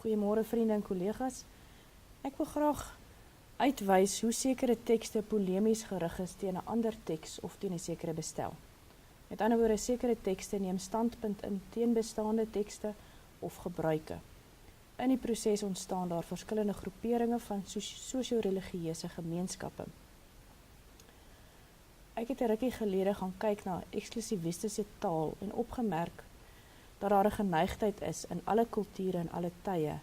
Goeiemôre vriende en kollegas. Ek wil graag uitwys hoe sekere tekste polemies gerig is teen 'n ander teks of teen 'n sekere bestel. Met ander woorde, sekere tekste neem standpunt in teen bestaande tekste of gebruike. In die proses ontstaan daar verskillende groeperinge van sosio-religieuse gemeenskappe. Ek het 'n rukkie gelede gaan kyk na eksklusiwistiese taal en opgemerk dat daar 'n geneigtheid is in alle kulture en alle tye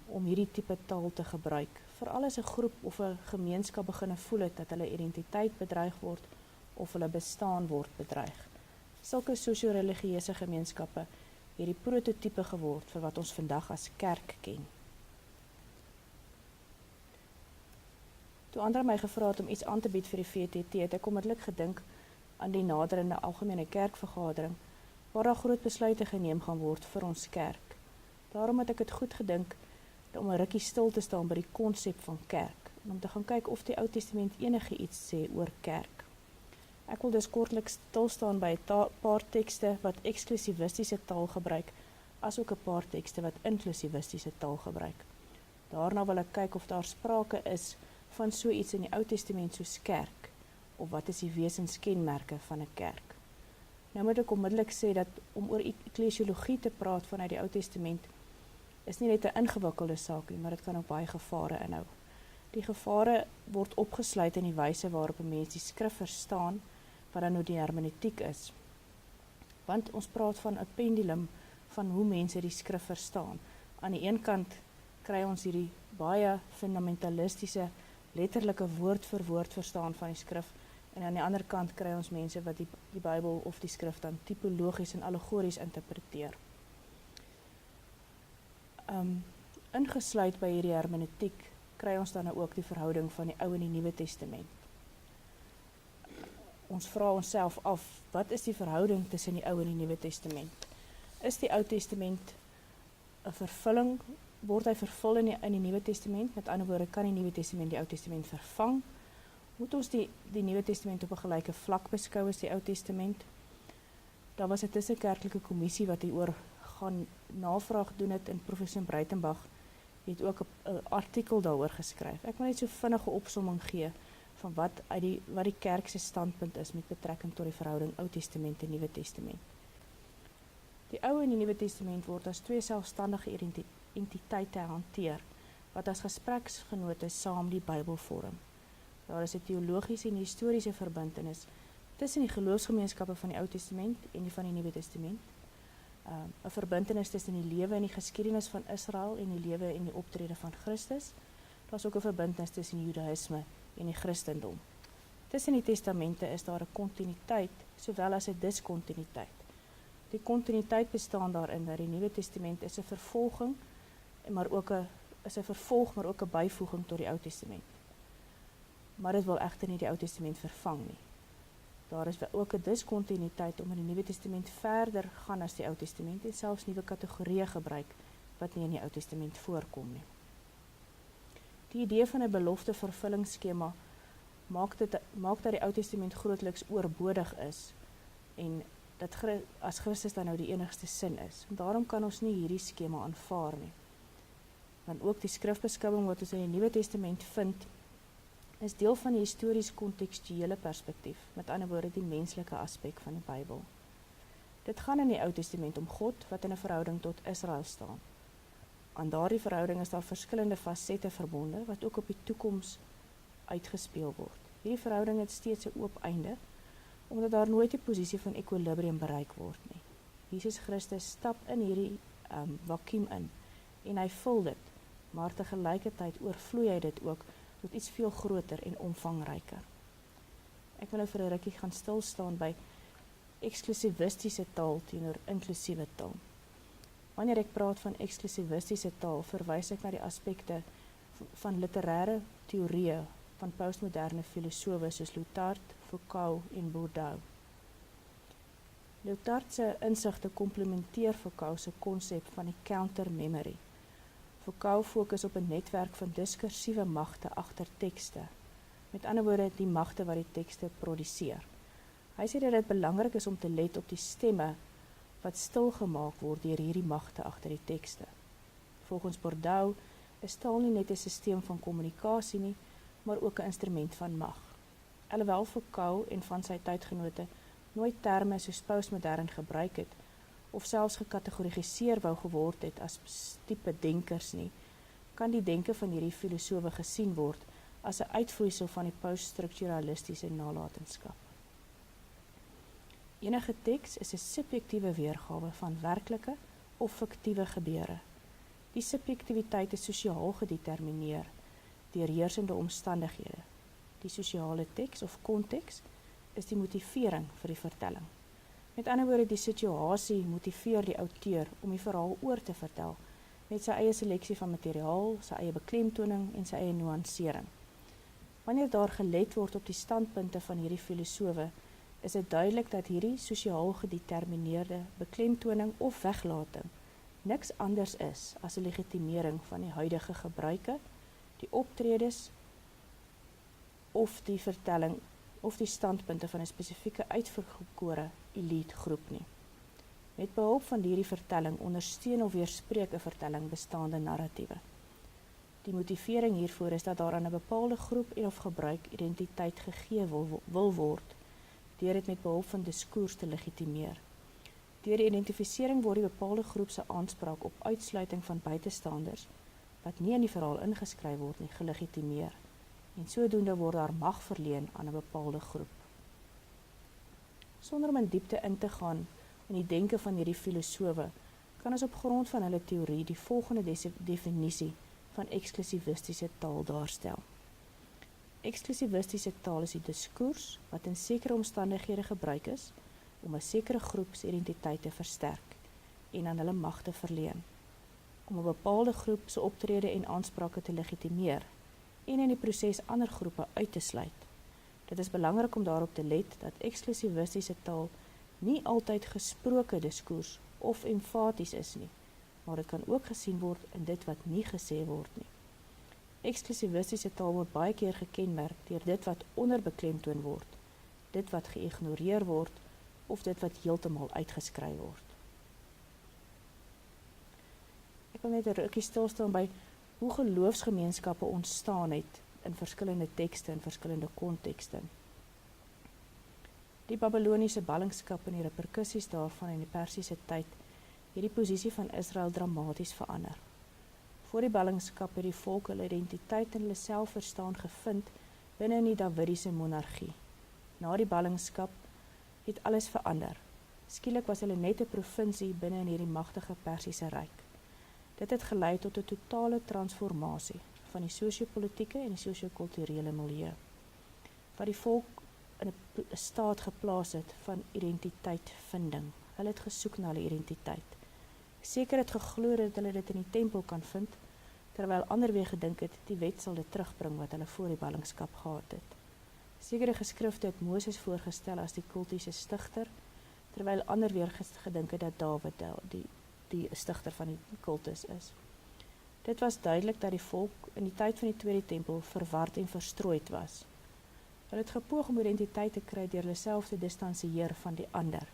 om hierdie tipe taal te gebruik. Veral as 'n groep of 'n gemeenskap begin voel het dat hulle identiteit bedreig word of hulle bestaan word bedreig. Sulke sosio-religieuse gemeenskappe het die prototipe geword vir wat ons vandag as kerk ken. Toe ander my gevra het om iets aan te bied vir die VTT, het ek onmiddellik gedink aan die naderende algemene kerkvergadering, waar daar groot besluite geneem gaan word vir ons kerk. Daarom het ek het goed gedink om 'n rukkie stil te staan by die konsep van kerk, en om te gaan kyk of die Ou Testament enige iets sê oor kerk. Ek wil dus kortliks stilstaan by 'n paar tekste wat eksklusiwistiese taal gebruik, as ook 'n paar tekste wat inklusiwistiese taal gebruik. Daarna wil ek kyk of daar sprake is van so iets in die Ou Testament soos kerk, of wat is die wesenskenmerke van 'n kerk. Nou moet ek onmiddellik sê dat om oor eklesiologie te praat vanuit die Ou Testament is nie net 'n ingewikkelde saak nie, maar dit kan ook baie gevare inhou. Die gevare word opgesluit in die wyse waarop 'n mens die skrif verstaan, wat dan nou die hermeneutiek is. Want ons praat van 'n pendulum van hoe mense die skrif verstaan. Aan die een kant kry ons hierdie baie fundamentalistiese, letterlike woord vir woord verstaan van die skrif, en aan die ander kant kry ons mense wat die Bybel of die skrif dan typologies en allegories interpreteer. Ingesluit by hierdie hermeneutiek kry ons dan ook die verhouding van die Ou en die Nuwe Testament. Ons vra onsself af, wat is die verhouding tussen die Ou en die Nuwe Testament? Is die Ou Testament 'n vervulling, word hy vervul in die Nuwe Testament? Met ander woorde, kan die Nuwe Testament die Ou Testament vervang? Moet ons die Nuwe Testament op 'n gelyke vlak beskou as die Ou Testament? Daar was 'n tussenkerklike kommissie wat hieroor gaan navraag doen het, en professor Breitenbach het ook 'n artikel daaroor geskryf. Ek wil net so vinnige opsomming gee van wat die kerk se standpunt is met betrekking tot die verhouding Ou Testament en Nuwe Testament. Die Ou en die Nuwe Testament word as twee selfstandige entiteite hanteer, wat as gespreksgenote saam die Bybel vorm. Daar is 'n teologiese en historiese verbintenis tussen die geloofsgemeenskappe van die Ou Testament en die van die Nuwe Testament. 'n Verbintenis tussen die lewe en die geskiedenis van Israel en die lewe en die optrede van Christus. Daar is ook 'n verbintenis tussen die Judaïsme en die Christendom. Tussen die testamente is daar 'n kontinuïteit sowel as 'n diskontinuïteit. Die kontinuïteit bestaan daarin dat die Nuwe Testament is 'n vervolging, maar ook 'n byvoeging tot die Ou Testament. Maar dit wil egter nie die Ou Testament vervang nie. Daar is ook 'n diskontinuïteit omdat die Nuwe Testament verder gaan as die Ou Testament en selfs nuwe kategorieë gebruik wat nie in die Ou Testament voorkom nie. Die idee van 'n belofte vervullingsskema maak dat die Ou Testament grootliks oorbodig is en dat as Christus dan nou die enigste sin is. En daarom kan ons nie hierdie skema aanvaar nie. Want ook die skrifbeskouing wat ons in die Nuwe Testament vind, is deel van die histories kontekstuele perspektief, met ander woorde die menslike aspek van die Bybel. Dit gaan in die Ou Testament om God wat in 'n verhouding tot Israel staan. Aan daardie verhouding is daar verskillende fasette verbonde wat ook op die toekoms uitgespeel word. Hierdie verhouding het steeds 'n oop einde, omdat daar nooit 'n posisie van ekwilibrium bereik word nie. Jesus Christus stap in hierdie vakuum in en hy vul dit, maar te gelykertyd oorvloei hy dit ook tot iets veel groter en omvangryker. Ek wil nou vir 'n rukkie gaan stilstaan by eksklusiwistiese taal teenoor inklusiewe taal. Wanneer ek praat van eksklusiwistiese taal, verwys ek na die aspekte van literêre teorieë van postmoderne filosowe soos Lyotard, Foucault en Bourdieu. Lyotard se insigte komplementeer Foucault se konsep van die counter-memory. Foucault fokus op 'n netwerk van diskursiewe magte agter tekste. Met ander woorde, die magte wat die tekste produseer. Hy sê dat dit belangrik is om te let op die stemme wat stilgemaak word deur hierdie magte agter die tekste. Volgens Bordeaux is taal nie net 'n sisteem van kommunikasie nie, maar ook 'n instrument van mag. Alhoewel Foucault en van sy tydgenote nooit terme soos postmodern gebruik het, of selfs gekategoriseer wou geword het as tipe denkers nie, kan die denke van hierdie filosofe gesien word as 'n uitvloeisel van die poststrukturalistiese nalatenskap. Enige teks is 'n subjektiewe weergawe van werklike of fiktiewe gebeure. Die subjektiwiteit is sosiaal gedetermineer deur heersende omstandighede. Die sosiale teks of konteks is die motivering vir die vertelling. Met ander woorde, die situasie motiveer die outeur om die verhaal oor te vertel, met sy eie seleksie van materiaal, sy eie beklemtoning en sy eie nuansering. Wanneer daar gelet word op die standpunte van hierdie filosofe, is dit duidelik dat hierdie sosiaal gedetermineerde beklemtoning of weglating niks anders is as 'n legitimering van die huidige gebruike, die optredes of die vertelling of die standpunte van 'n spesifieke uitverkore elite groep nie. Met behulp van hierdie vertelling ondersteun of weerspreek 'n vertelling bestaande narratiewe. Die motivering hiervoor is dat daar aan 'n bepaalde groep en of gebruik identiteit gegee wil word, deur dit met behulp van diskurs te legitimeer. Deur die identifisering word die bepaalde groep se aanspraak op uitsluiting van buitestanders, wat nie in die verhaal ingeskryf word nie, gelegitimeer, en sodoende word daar mag verleen aan 'n bepaalde groep. Sonder om in diepte in te gaan in die denke van hierdie filosofe, kan ons op grond van hulle teorie die volgende definisie van eksklusivistiese taal daarstel. Eksklusivistiese taal is die diskurs wat in sekere omstandighede gebruik is om 'n sekere groep se identiteit te versterk en aan hulle mag te verleen, om 'n bepaalde groep se optrede en aansprake te legitimeer en in die proses ander groepe uit te sluit. Dit is belangrik om daarop te let dat eksklusivistiese taal nie altyd gesproke diskurs of emfaties is nie, maar dit kan ook gesien word in dit wat nie gesê word nie. Eksklusivistiese taal word baie keer gekenmerk deur dit wat onderbeklemtoon word, dit wat geïgnoreer word of dit wat heeltemal uitgeskryf word. Ek wil net 'n rukkie stil staan by hoe geloofsgemeenskappe ontstaan het in verskillende tekste en verskillende kontekste. Die Babiloniese ballingskap en die reperkusies daarvan in die Persiese tyd het die posisie van Israel dramaties verander. Voor die ballingskap het die volk hulle identiteit en hulle selfverstaan gevind binne in die Davidiese monargie. Na die ballingskap het alles verander. Skielik was hulle net 'n provinsie binne in hierdie magtige Persiese ryk. Dit het gelei tot 'n totale transformasie van die sosio-politieke en die sosio-kulturele milieu, wat die volk in 'n staat geplaas het van identiteitvinding. Hulle het gesoek na hulle identiteit. Seker het geglo dat hulle dit in die tempel kan vind, terwyl ander weer gedink het die wet sal dit terugbring wat hulle voor die ballingskap gehad het. Sekere geskrifte het Moses voorgestel as die kultiese stigter, terwyl ander weer gedink het dat Dawid die stigter van die kultus is. Dit was duidelik dat die volk in die tyd van die tweede tempel verward en verstrooid was. Hulle het gepoog om identiteit te kry deur hulle self te distansieer van die ander.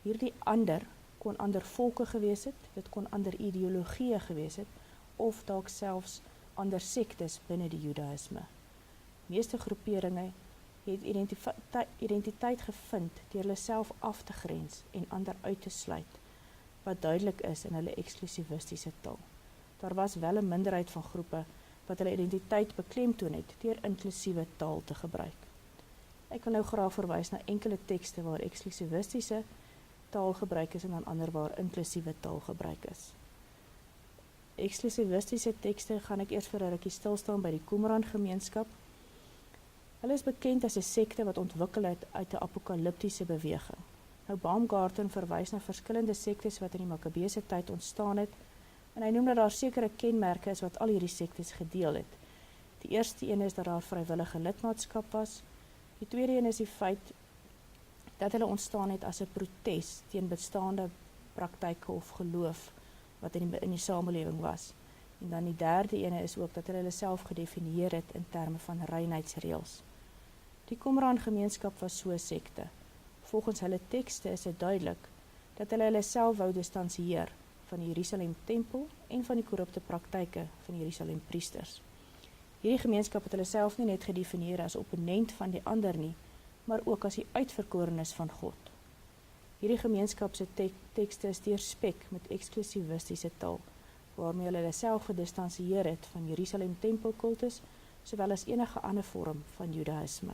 Hierdie ander kon ander volke gewees het, dit kon ander ideologieë gewees het, of dalk selfs ander sektes binne die Judaïsme. Meeste groeperinge het identiteit gevind deur hulle self af te grens en ander uit te sluit, wat duidelik is in hulle eksklusivistiese taal. Daar was wel 'n minderheid van groepe wat hulle identiteit beklemtoon het deur inklusiewe taal te gebruik. Ek wil nou graag verwys na enkele tekste waar eksklusivistiese taal gebruik is en dan ander waar inklusiewe taal gebruik is. Eksklusivistiese tekste gaan ek eers vir 'n rukkie stil staan by die Qumran gemeenskap. Hulle is bekend as 'n sekte wat ontwikkel het uit 'n apokaliptiese beweging. Nou Baumgarten verwys na verskillende sektes wat in die Makkabeese tyd ontstaan het, en hy noem dat daar sekere kenmerke is wat al hierdie sektes gedeel het. Die eerste een is dat daar vrywillige lidmaatskap was. Die tweede een is die feit dat hulle ontstaan het as 'n protes teen bestaande praktyke of geloof wat in die samelewing was. En dan die derde ene is ook dat hulle self gedefinieer het in terme van reinheidsreëls. Die Qumran gemeenskap was so 'n sekte. Volgens hulle tekste is dit duidelik dat hulle self wou distansieer van die Jerusalem tempel en van die korrupte praktyke van die Jerusalem priesters. Hierdie gemeenskap het hulle self nie net gedefinieer as opponent van die ander nie, maar ook as die uitverkorenes van God. Hierdie gemeenskap se tekste is deurspek met eksklusivistiese taal, waarmee hulle self gedistansieer het van Jerusalem tempelkultus, sowel as enige ander vorm van Judaïsme.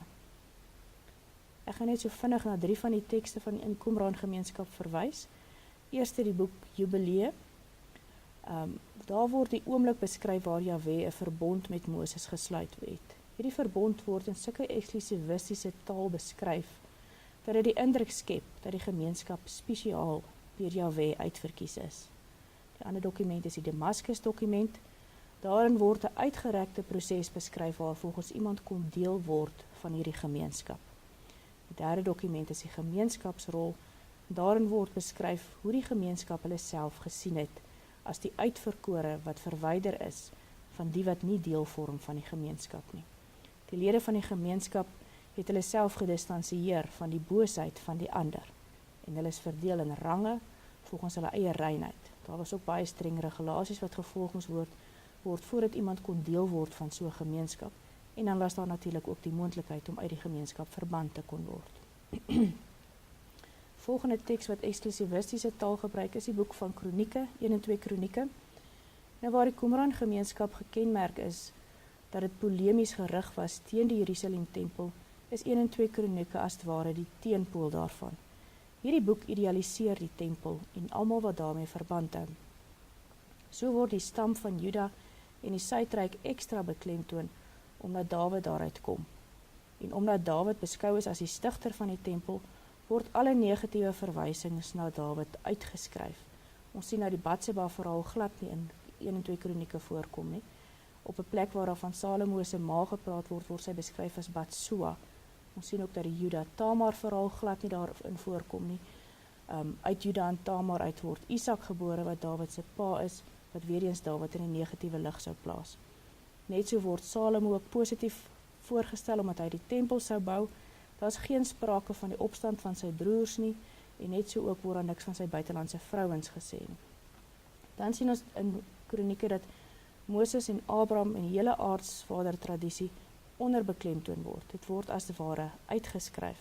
Ek gaan net so vinnig na 3 van die tekste van die Qumran gemeenskap verwys. Eerste die boek Jubilee. Daar word die oomblik beskryf waar Jahwe 'n verbond met Moses gesluit het. Hierdie verbond word in sulke eksklusivistiese taal beskryf, dat dit die indruk skep dat die gemeenskap spesiaal deur Jahwe uitverkies is. Die ander dokument is die Damaskus dokument. Daarin word 'n uitgerekte proses beskryf waar volgens iemand kon deel word van hierdie gemeenskap. Die derde dokument is die gemeenskapsrol. Daarin word beskryf hoe die gemeenskap hulle self gesien het as die uitverkore wat verwyder is van die wat nie deel vorm van die gemeenskap nie. Die lede van die gemeenskap het hulle self gedistansieer van die boosheid van die ander en hulle is verdeel in range volgens hulle eie reinheid. Daar was ook baie streng regulasies wat gevolg moes word voordat iemand kon deel word van so 'n gemeenskap, en dan was daar natuurlik ook die moontlikheid om uit die gemeenskap verbant te kon word. Volgende teks wat eksklusivistiese taal gebruik is die boek van Kronieke, 1 en 2 Kronieke. Nou waar die Qumran gemeenskap gekenmerk is dat dit polemies gerig was teen die Jerusalem tempel, is 1 en 2 Kronieke as ware die teenpool daarvan. Hierdie boek idealiseer die tempel en almal wat daarmee verband hou. So word die stam van Juda en die suidryk ekstra beklemtoon omdat Dawid daaruit kom. En omdat Dawid beskou is as die stigter van die tempel, word alle negatiewe verwysings na Dawid uitgeskryf. Ons sien nou die Batseba verhaal glad nie in 1 en 2 Kronieke voorkom nie. Op 'n plek waar daar van Salomo se ma gepraat word, word sy beskryf as Batsua. Ons sien ook dat die Juda Tamar verhaal glad nie daarin voorkom nie. Uit Juda en Tamar uit word Isak gebore wat Dawid se pa is, wat weer eens Dawid in 'n negatiewe lig sou plaas. Net so word Salomo ook positief voorgestel omdat hy die tempel sou bou. Daar is geen sprake van die opstand van sy broers nie, en net so ook word daar niks van sy buitelandse vrouens gesê nie. Dan sien ons in Kronieke dat Moses en Abraham en die hele aartsvader tradisie onderbeklemtoon word. Dit word as ware uitgeskryf.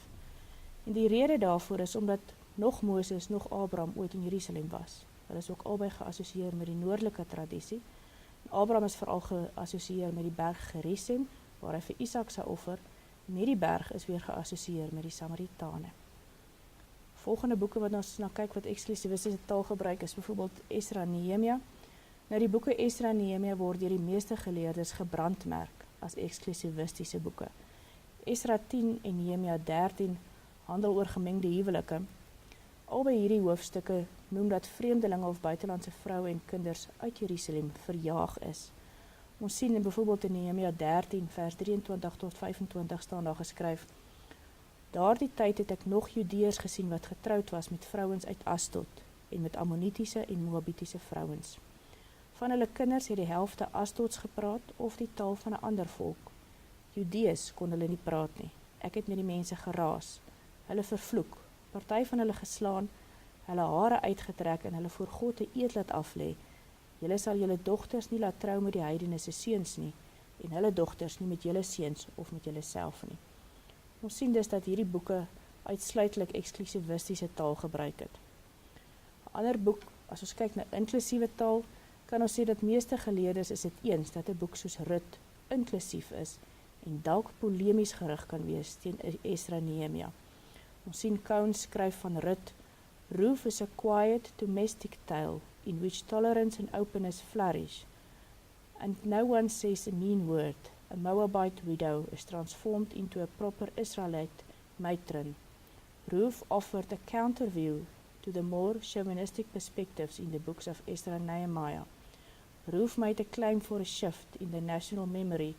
En die rede daarvoor is omdat nog Moses, nog Abraham ooit in Jerusalem was. Hulle is ook albei geassosieer met die noordelike tradisie. En Abraham is veral geassosieer met die berg Gerizim, waar hy vir Isak sou offer. En hierdie berg is weer geassosieer met die Samaritane. Volgende boeke wat ons na kyk wat eksklusivistiese taal gebruik is byvoorbeeld Esra en Nehemia. Nou die boeke Esra en Nehemia word deur die meeste geleerdes gebrandmerk as eksklusivistiese boeke. Esra 10 en Nehemia 13 handel oor gemengde huwelike. Albei hierdie hoofstukke noem dat vreemdelinge of buitelandse vroue en kinders uit Jerusalem verjaag is. Ons sien byvoorbeeld in Nehemia 13 vers 23 tot 25 staan daar geskryf: Daardie tyd het ek nog Judeërs gesien wat getroud was met vrouens uit Asdod en met Ammonitiese en Moabitiese vrouens. Van hulle kinders het die helfte Asdods gepraat of die taal van 'n ander volk. Judeërs kon hulle nie praat nie. Ek het met die mense geraas, hulle vervloek, party van hulle geslaan, hulle hare uitgetrek en hulle voor God 'n eed laat aflê. Julle sal julle dogters nie laat trou met die heidene se seuns nie, en hulle dogters nie met julle seuns of met julle self nie. Ons sien dus dat hierdie boeke uitsluitlik eksklusivistiese taal gebruik het. 'n Ander boek, as ons kyk na inklusiewe taal, kan ons sê dat meeste geleerdes is dit eens dat 'n boek soos Rut inklusief is en dalk polemies gerig kan wees teen Esra en Nehemia. Ons sien Cowan skryf van Rut: Ruth is a quiet domestic tale in which tolerance and openness flourish, and no one says a mean word. A Moabite widow is transformed into a proper Israelite matron. Ruth offered a counter view to the more chauvinistic perspectives in the books of Esra and Nehemiah. Ruth made a claim for a shift in the national memory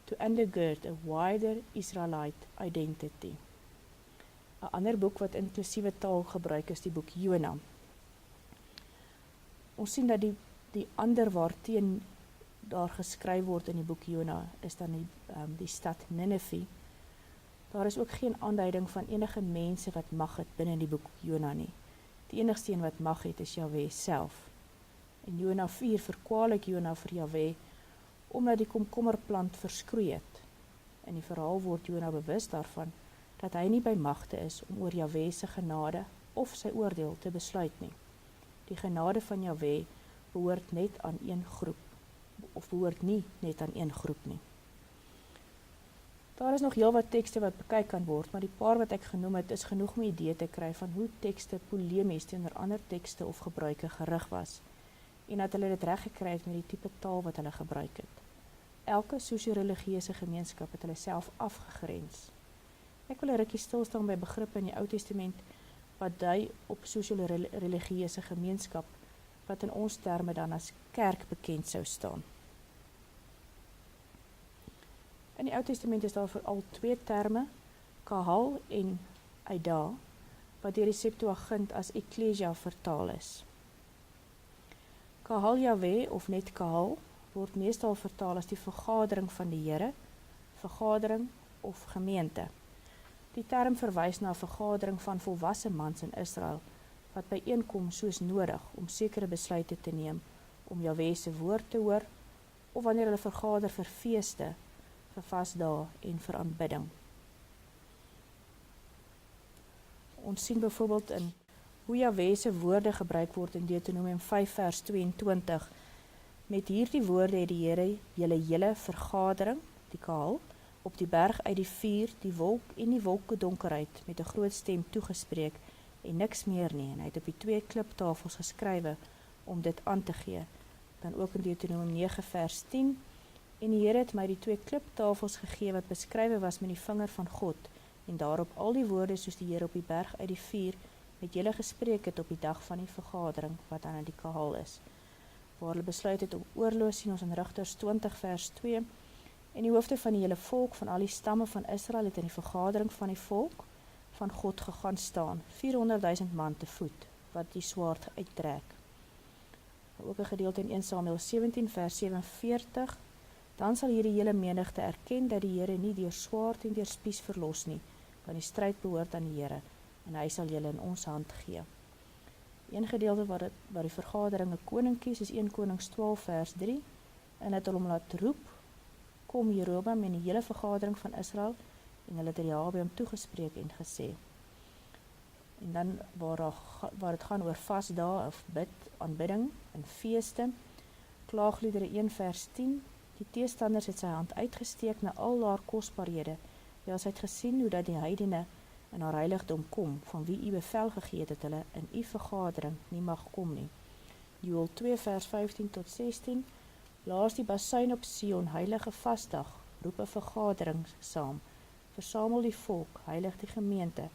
to undergird a wider Israelite identity. 'n Ander boek wat inklusiewe taal gebruik is die boek Jona. Ons sien dat die ander waarteen daar geskryf word in die boek Jona is dan die stad Ninive. Daar is ook geen aanduiding van enige mense wat mag het binne die boek Jona nie. Die enigste een wat mag het is Jahwe self. En Jona 4 verkwalik Jona vir Jahwe, omdat die komkommerplant verskroei het. In die verhaal word Jona bewus daarvan, dat hy nie by magte is om oor Jahwe se genade of sy oordeel te besluit nie. Die genade van Jahwe behoort net aan een groep, of behoort nie net aan een groep nie. Daar is nog heel wat tekste wat bekyk kan word, maar die paar wat ek genoem het, is genoeg om 'n idee te kry van hoe tekste polemies teenoor ander tekste of gebruike gerig was, en dat hulle dit reg gekry het met die tipe taal wat hulle gebruik het. Elke sosio-religieuse gemeenskap het hulle self afgegrens. Ek wil 'n rukkie stilstaan by begrippe in die Ou Testament wat dui op sosio-religieuse gemeenskap, wat in ons terme dan as kerk bekend sou staan. In die Ou Testament is daar veral twee terme, kahal en aida, wat deur die Septuagint as ekklesia vertaal is. Kahal Jahwe of net kahal word meestal vertaal as die vergadering van die Here, vergadering of gemeente. Die term verwys na 'n vergadering van volwasse mans in Israel, wat byeenkom soos nodig om sekere besluite te neem, om Jahwe se woord te hoor, of wanneer hulle vergader vir feeste, vir vasdae en vir aanbidding. Ons sien byvoorbeeld in hoe Jahwe se woorde gebruik word in Deuteronomium 5 vers 22. Met hierdie woorde het die Here julle hele vergadering, die kahal, op die berg uit die vuur, die wolk en die wolkedonkerheid met 'n groot stem toegespreek en niks meer nie. En hy het op die 2 kliptafels geskrywe om dit aan te gee. Dan ook in Deuteronomium 9 vers 10. En die Here het my die 2 kliptafels gegee wat beskrywe was met die vinger van God, en daarop al die woorde soos die Here op die berg uit die vuur met julle gespreek het op die dag van die vergadering wat dan in die kahal is. Waar hulle besluit het om oorlog, sien ons in Rigters 20 vers 2. En die hoofde van die hele volk van al die stamme van Israel het in die vergadering van die volk van God gegaan staan, 400.000 man te voet, wat die swaard uittrek. Ook 'n gedeelte in 1 Samuel 17 vers 47. Dan sal hierdie hele menigte erken dat die Here nie deur swaard en deur spies verlos nie, want die stryd behoort aan die Here, en hy sal julle in ons hand gee. Een gedeelte waar die vergadering 'n koning kies is 1 Konings 12 vers 3, en het hom laat roep, kom Jeroboam en die hele vergadering van Israel, en hulle het Rehabeam toegespreek en gesê. En dan waar het gaan oor vasdae of aanbidding en feeste, Klaagliedere 1 vers 10, die teestanders het sy hand uitgesteek na al haar kosbarehede, ja, sy het gesien hoe dat die heidene in haar heiligdom kom, van wie u bevel gegee het dat hulle in u vergadering nie mag kom nie. Joël 2 vers 15 tot 16, laas die basuin op Sion, heilige vasdag, roep 'n vergadering saam, versamel die volk, heilig die gemeente,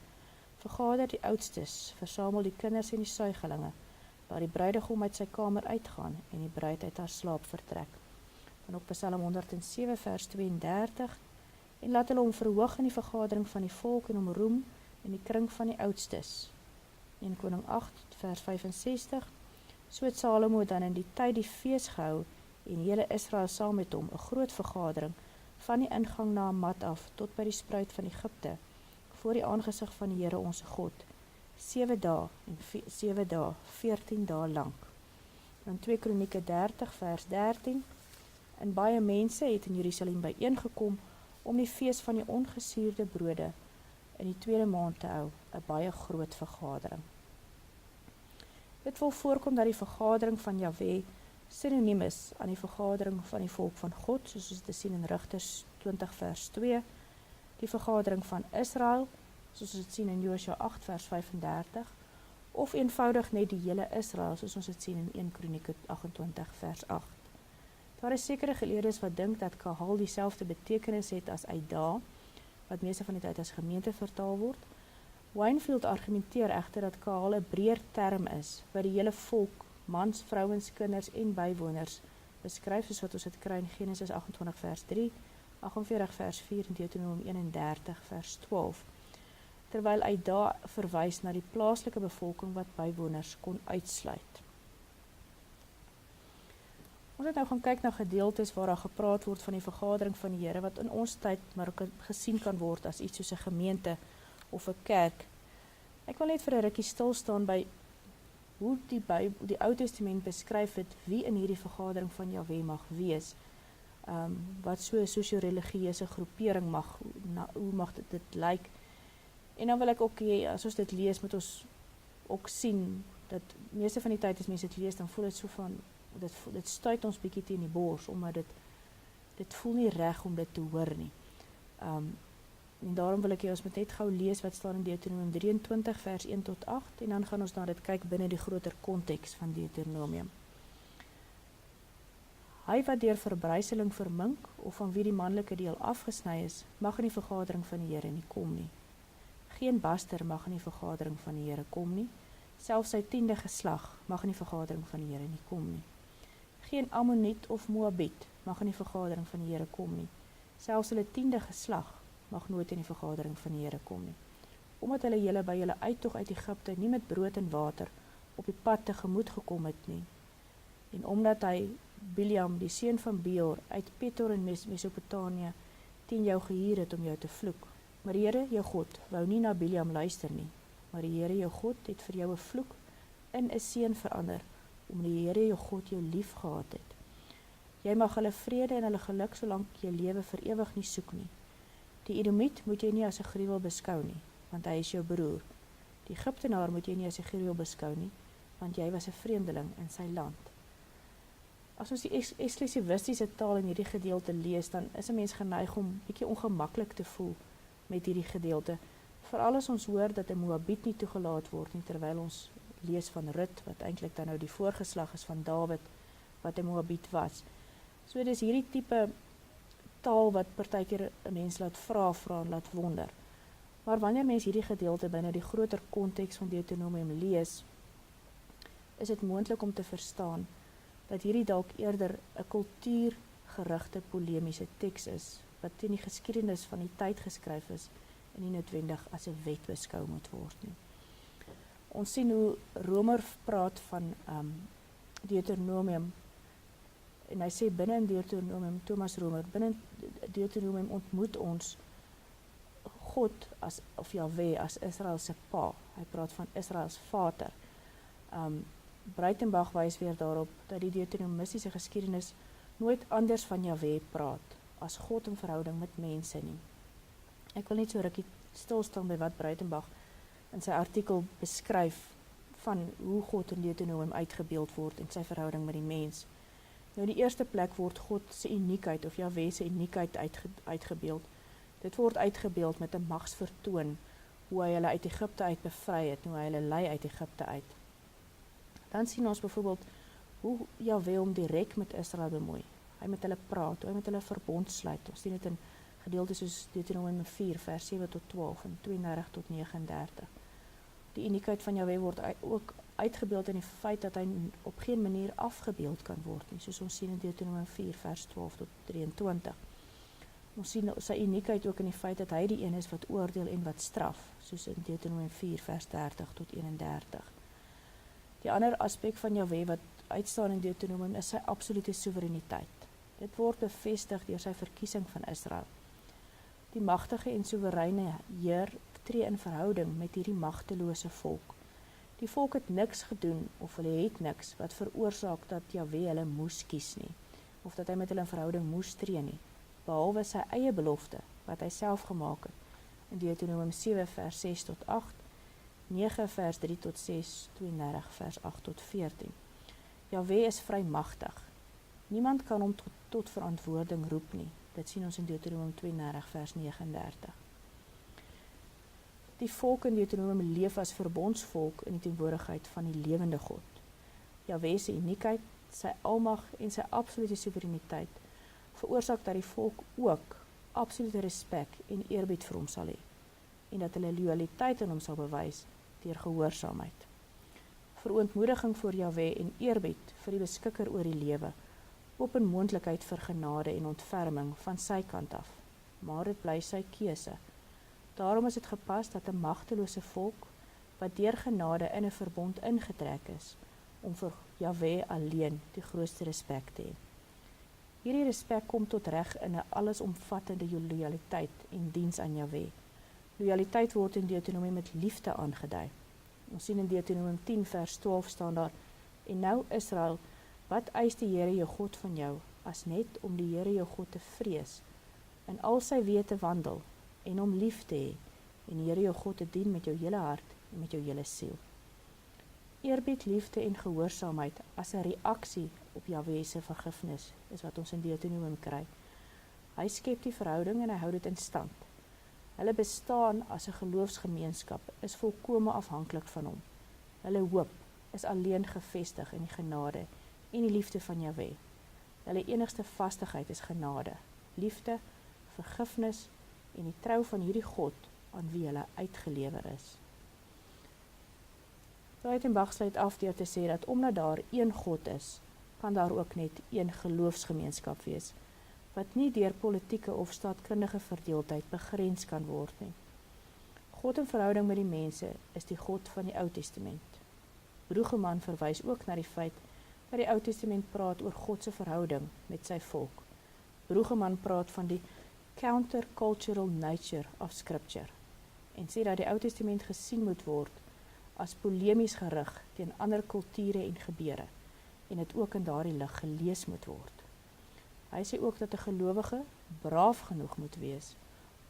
vergader die oudstes, versamel die kinders en die suigelinge, laat die bruidegom uit sy kamer uitgaan en die bruid uit haar slaap vertrek. En ook Psalm 107 vers 32, en laat hulle hom verhoog in die vergadering van die volk en hom roem in die kring van die oudstes. 1 Koning 8 vers 65, so het Salomo dan in die tyd die fees gehou en hele Israel saam met hom 'n groot vergadering van die ingang na Hamat af tot by die spruit van Egipte, voor die aangesig van die Here onze God, 7 dae en 7 dae, 14 dae lank. Dan 2 Kronieke 30 vers 13, en baie mense het in Jerusalem byeengekom om die fees van die ongesuurde brode in die 2de maand te hou, 'n baie groot vergadering. Dit wil voorkom dat die vergadering van Jahwe synoniem is aan die vergadering van die volk van God, soos ons dit sien in Rigters 20 vers 2, die vergadering van Israel, soos ons dit sien in Josua 8 vers 35, of eenvoudig net die hele Israel, soos ons dit sien in 1 Kronieke 28 vers 8. Daar is sekere geleerdes wat dink dat kahal dieselfde betekenis het as aida, wat meeste van die tyd as gemeente vertaal word. Winefield argumenteer egter dat kahal 'n breër term is, wat die hele volk, mans, vrouens, kinders en bywoners beskryf, soos wat ons dit kry in Genesis 28 vers 3, 48 vers 4 en Deuteronomium 31 vers 12. Terwyl aida verwys na die plaaslike bevolking wat bywoners kon uitsluit. Ons het nou gaan kyk na gedeeltes waar daar gepraat word van die vergadering van die Here, wat in ons tyd maar ook gesien kan word as iets soos 'n gemeente of 'n kerk. Ek wil net vir 'n rukkie stil staan by hoe die Ou Testament beskryf het wie in hierdie vergadering van Jahwe mag wees. Wat so 'n sosio-religieuse groepering mag, hoe mag dit lyk. En dan wil ek ook hê, as ons dit lees, moet ons ook sien, dat meeste van die tyd as mense dit lees, dan voel dit so van, dit stuit ons bietjie teen die bors, omdat dit voel nie reg om dit te hoor nie. En daarom wil ek hê ons moet net gou lees wat staan in Deuteronomium 23 vers 1 tot 8, en dan gaan ons na dit kyk binne die groter konteks van Deuteronomium. Hy wat deur verbryseling vermink, of van wie die manlike deel afgesny is, mag in die vergadering van die Here nie kom nie. Geen baster mag in die vergadering van die Here kom nie, selfs sy 10de geslag mag in die vergadering van die Here nie kom nie. Geen Ammoniet of Moabiet mag in die vergadering van die Here kom nie, selfs hulle 10de geslag mag nooit in die vergadering van die Here kom nie. Omdat hulle julle by julle uittog uit Egipte nie met brood en water op die pad tegemoet gekom het nie, en omdat hy Biljam, die seun van Beor, uit Petor in Mesopotamië, teen jou gehuur het om jou te vloek. Maar die Here, jou God, wou nie na Biljam luister nie, maar die Here, jou God, het vir jou 'n vloek in 'n seën verander, omdat die Here, jou God, jou lief gehad het. Jy mag hulle vrede en hulle geluk solank jy lewe vir ewig nie soek nie. Die Edomiet moet jy nie as 'n gruwel beskou nie, want hy is jou broer. Die Egiptenaar moet jy nie as 'n gruwel beskou nie, want jy was 'n vreemdeling in sy land. As ons die eksklusiwistiese taal in hierdie gedeelte lees, dan is 'n mens geneig om bietjie ongemaklik te voel met hierdie gedeelte. Veral as ons hoor dat 'n Moabiet nie toegelaat word nie, terwyl ons lees van Rut, wat eintlik dan nou die voorgeslag is van Dawid, wat 'n Moabiet was. So dis hierdie tipe taal wat partykeer 'n mens laat vra en laat wonder. Maar wanneer mens hierdie gedeelte binne die groter konteks van Deuteronomium lees, is dit moontlik om te verstaan dat hierdie dalk eerder 'n kultuurgerigte polemiese teks is, wat teen die geskiedenis van die tyd geskryf is en nie noodwendig as 'n wet beskou moet word nie. Ons sien hoe Romer praat van Deuteronomium, en hy sê binne in Deuteronomium, Thomas Romer, binne Deuteronomium ontmoet ons God of Jahwe as Israel se pa. Hy praat van Israel se vader. Breitenbach wys weer daarop dat die deuteronomistiese geskiedenis nooit anders van Jahwe praat as God in verhouding met mense nie. Ek wil net so rukkie stilstaan by wat Breitenbach in sy artikel beskryf van hoe God in Deuteronomium uitgebeeld word en sy verhouding met die mens. Nou in die eerste plek word God se uniekheid of Jahwe se uniekheid uitgebeeld. Dit word uitgebeeld met 'n magsvertoon, hoe hy hulle uit Egipte uit bevry het, hoe hy hulle lei uit Egipte uit. Dan sien ons byvoorbeeld hoe Jahwe hom direk met Israel bemoei. Hy met hulle praat, hy met hulle verbond sluit. Ons sien dit in gedeeltes soos Deuteronomium 4 vers 7 tot 12 en 32 tot 39. Die uniekheid van Jahwe word ook uitgebeeld in die feit dat hy op geen manier afgebeeld kan word nie, soos ons sien in Deuteronomium 4 vers 12 tot 23. Ons sien sy uniekheid ook in die feit dat hy die een is wat oordeel en wat straf, soos in Deuteronomium 4 vers 30 tot 31. Die ander aspek van Jahwe wat uitstaan in Deuteronomium is sy absolute soewereiniteit. Dit word bevestig deur sy verkiesing van Israel. Die magtige en soewereine Heer tree in verhouding met hierdie magtelose volk. Die volk het niks gedoen of hulle het niks wat veroorsaak dat Jahwe hulle moes kies nie, of dat hy met hulle in verhouding moes tree nie, behalwe sy eie belofte wat hy self gemaak het in Deuteronomium 7 vers 6 tot 8, 9 vers 3 tot 6, 32 vers 8 tot 14. Jahwe is vrymagtig. Niemand kan hom tot verantwoording roep nie. Dit sien ons in Deuteronomium 32 vers 39. Die volk in Deuteronomium leef as verbondsvolk in die teenwoordigheid van die lewende God. Jahwe se uniekheid, sy almag en sy absolute soewereiniteit veroorsaak dat die volk ook absolute respek en eerbied vir hom sal hê en dat hulle loyaliteit aan hom sal bewys deur gehoorsaamheid. Verontmoediging voor Jahwe en eerbied vir die beskikker oor die lewe open moontlikheid vir genade en ontferming van sy kant af, maar dit bly sy keuse. Daarom is dit gepas dat 'n magtelose volk wat deur genade in 'n verbond ingetrek is, om vir Jahwe alleen die grootste respek te hê. Hierdie respek kom tot reg in 'n allesomvattende loyaliteit en diens aan Jahwe. Loyaliteit word in Deuteronomium met liefde aangedui. Ons sien in Deuteronomium 10 vers 12 staan daar: En nou Israel, wat eis die Here jou God van jou, as net om die Here jou God te vrees, in al sy weë te wandel, en hom lief te hê, en die Here jou God te dien met jou hele hart en met jou hele siel. Eerbied, liefde en gehoorsaamheid as 'n reaksie op Jahwe se vergifnis is wat ons in Deuteronomium kry. Hy skep die verhouding en hy hou dit in stand. Hulle bestaan as 'n geloofsgemeenskap is volkome afhanklik van hom. Hulle hoop is alleen gevestig in die genade en die liefde van Jahwe. Hulle enigste vastigheid is genade, liefde, vergifnis en die trou van hierdie God aan wie hulle uitgelewer is. Breitenbach sluit af deur te sê dat omdat daar een God is, kan daar ook net een geloofsgemeenskap wees, wat nie deur politieke of staatkundige verdeeldheid begrens kan word nie. God in verhouding met die mense is die God van die Ou Testament. Brueggemann verwys ook na die feit dat die Ou Testament praat oor God se verhouding met sy volk. Brueggemann praat van die countercultural nature of Scripture en sê dat die Ou Testament gesien moet word as polemies gerig teen ander kulture en gebeure en dit ook in daardie lig gelees moet word. Hy sê ook dat 'n gelowige braaf genoeg moet wees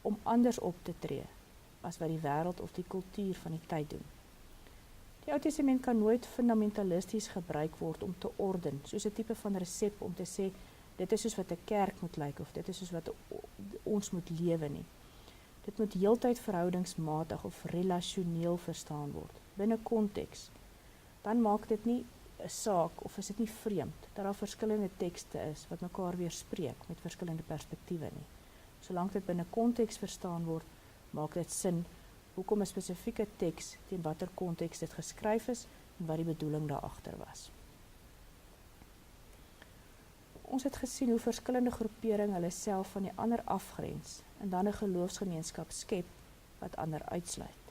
om anders op te tree as wat die wêreld of die kultuur van die tyd doen. Die Ou Testament kan nooit fundamentalisties gebruik word om te orden, soos 'n tipe van resep om te sê dit is soos wat 'n kerk moet lyk of dit is soos wat ons moet lewe nie. Dit moet heeltyd verhoudingsmatig of relasioneel verstaan word, binne konteks. Dan maak dit nie 'n saak of is dit nie vreemd dat daar verskillende tekste is wat mekaar weerspreek met verskillende perspektiewe nie. Solank dit binne konteks verstaan word, maak dit sin hoekom 'n spesifieke teks teen watter konteks dit geskryf is en wat die bedoeling daar agter was. Ons het gesien hoe verskillende groeperinge hulle self van die ander afgrens en dan 'n geloofsgemeenskap skep wat ander uitsluit.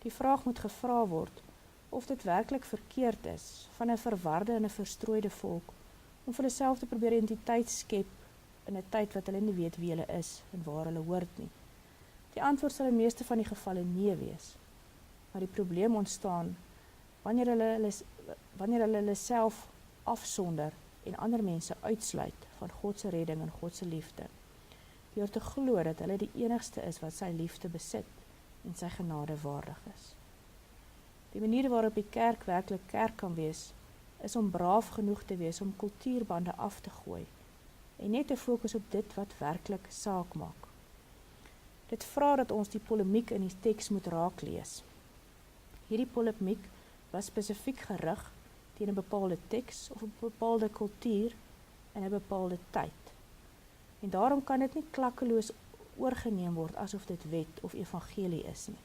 Die vraag moet gevra word of dit werklik verkeerd is van 'n verwarde en 'n verstrooide volk om vir hulself te probeer identiteit skep in 'n tyd wat hulle nie weet wie hulle is en waar hulle hoort nie. Die antwoord sal in meeste van die gevalle nee wees. Maar die probleem ontstaan wanneer hulle self afsonder en ander mense uitsluit van God se redding en God se liefde, deur te glo dat hulle die enigste is wat sy liefde besit en sy genade waardig is. Die manier waarop die kerk werklik kerk kan wees, is om braaf genoeg te wees om kultuurbande af te gooi en net te fokus op dit wat werklik saak maak. Dit vra dat ons die polemiek in die teks moet raak lees. Hierdie polemiek was spesifiek gerig teen 'n bepaalde teks of 'n bepaalde kultuur in 'n bepaalde tyd. En daarom kan dit nie klakkeloos oorgeneem word asof dit wet of evangelie is nie.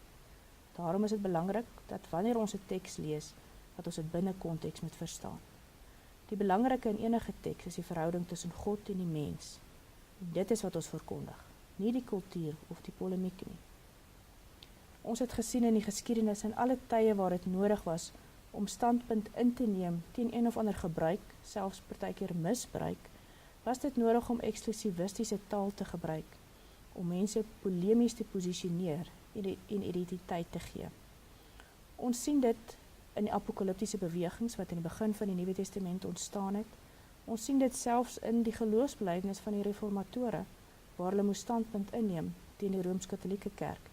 Daarom is dit belangrik dat wanneer ons 'n teks lees, dat ons dit binne konteks moet verstaan. Die belangrike in enige teks is die verhouding tussen God en die mens. En dit is wat ons verkondig, nie die kultuur of die polemiek nie. Ons het gesien in die geskiedenis in alle tye waar dit nodig was om standpunt in te neem teen een of ander gebruik, selfs partykeer misbruik, was dit nodig om eksklusivistiese taal te gebruik, om mense polemies te posisioneer en identiteit te gee. Ons sien dit in die apokaliptiese bewegings wat in die begin van die Nuwe Testament ontstaan het. Ons sien dit selfs in die geloofsbelijdenis van die reformatore, waar hulle moes standpunt inneem teen die Rooms-Katolieke Kerk,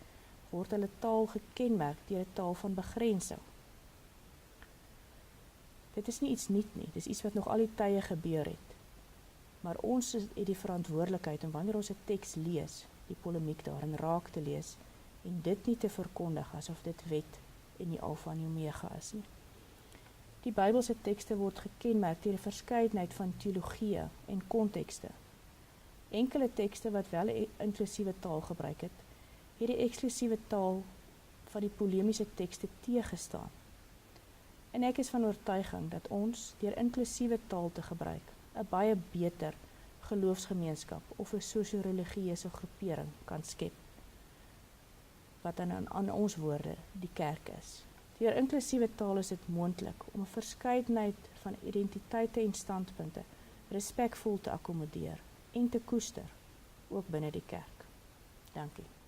word hulle taal gekenmerk deur 'n taal van begrensing. Dit is nie iets nuut nie, dit is iets wat nog al die tye gebeur het. Maar ons het die verantwoordelikheid om wanneer ons 'n teks lees, die polemiek daarin raak te lees en dit nie te verkondig asof dit wet en nie alfa en omega is nie. Die Bybelse tekste word gekenmerk deur 'n verskeidenheid van teologieë en kontekste. Enkele tekste wat wel 'n inklusiewe taal gebruik het die eksklusiewe taal van die polemiese tekste teëgestaan. En ek is van oortuiging dat ons, deur inklusiewe taal te gebruik, 'n baie beter geloofsgemeenskap of 'n sosio-religieuse groepering kan skep, wat dan aan ons woorde die kerk is. Deur inklusiewe taal is dit moontlik om 'n verskeidenheid van identiteite en standpunte respekvol te akkommodeer en te koester, ook binne die kerk. Dankie.